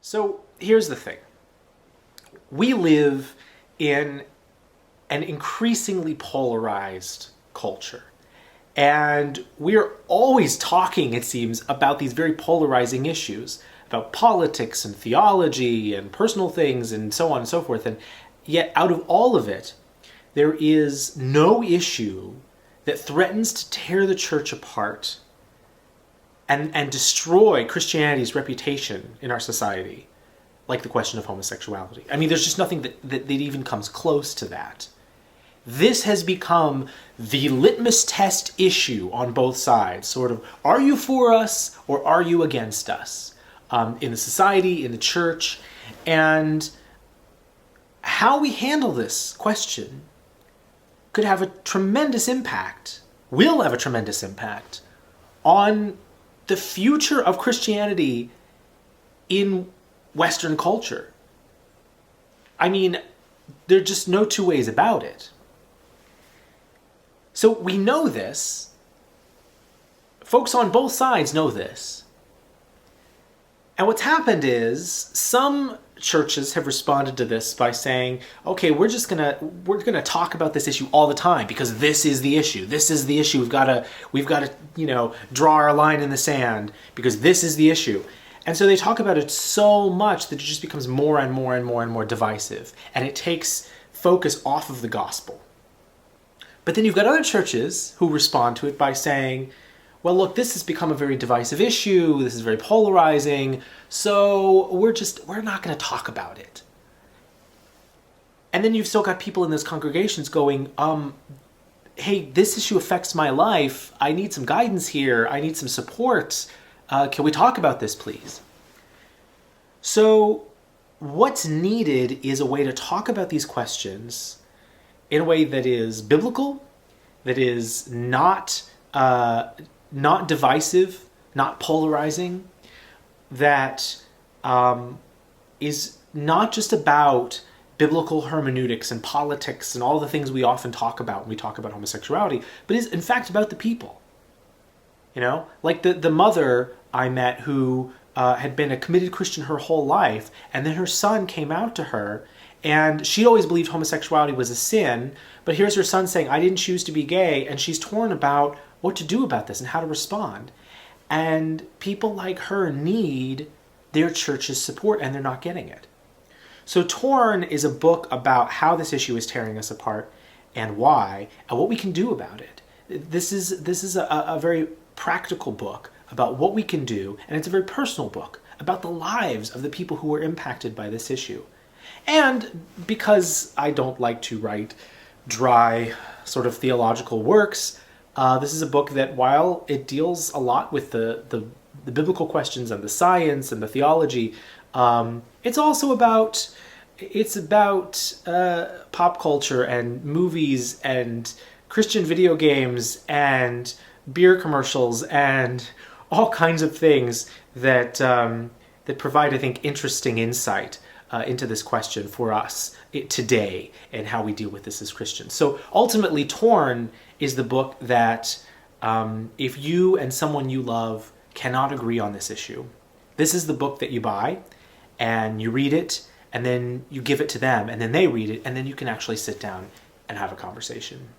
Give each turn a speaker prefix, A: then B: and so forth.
A: So here's the thing. We live in an increasingly polarized culture. And we're always talking, it seems, about these very polarizing issues, about politics and theology and personal things and so on and so forth. And yet out of all of it, there is no issue that threatens to tear the church apart and destroy Christianity's reputation in our society, like the question of homosexuality. I mean, there's just nothing that even comes close to that. This has become the litmus test issue on both sides, sort of, are you for us or are you against us? In the society, in the church, and how we handle this question could have a tremendous impact, will have a tremendous impact on the future of Christianity in Western culture. I mean, there are just no two ways about it. So we know this. Folks on both sides know this. And what's happened is some churches have responded to this by saying, okay, we're gonna talk about this issue all the time because this is the issue. This is the issue. We've got to draw our line in the sand because this is the issue. And so they talk about it so much that it just becomes more and more and more and more divisive, and it takes focus off of the gospel. But then you've got other churches who respond to it by saying, well, look, this has become a very divisive issue. This is very polarizing. So we're not going to talk about it. And then you've still got people in those congregations going, hey, this issue affects my life. I need some guidance here. I need some support. Can we talk about this, please? So what's needed is a way to talk about these questions in a way that is biblical, that is not divisive, not polarizing, that is not just about biblical hermeneutics and politics and all the things we often talk about when we talk about homosexuality, but is in fact about the people. You know, like the mother I met who had been a committed Christian her whole life, and then her son came out to her, and she always believed homosexuality was a sin, but here's her son saying, I didn't choose to be gay, and she's torn about what to do about this and how to respond. And people like her need their church's support, and they're not getting it. So Torn is a book about how this issue is tearing us apart and why, and what we can do about it. This is a very practical book about what we can do, and it's a very personal book about the lives of the people who were impacted by this issue. And because I don't like to write dry sort of theological works, this is a book that, while it deals a lot with the biblical questions and the science and the theology, it's also about pop culture and movies and Christian video games and beer commercials and all kinds of things that provide, I think, interesting insight into this question for us today and how we deal with this as Christians. So ultimately, Torn is the book that if you and someone you love cannot agree on this issue, this is the book that you buy and you read it and then you give it to them and then they read it and then you can actually sit down and have a conversation.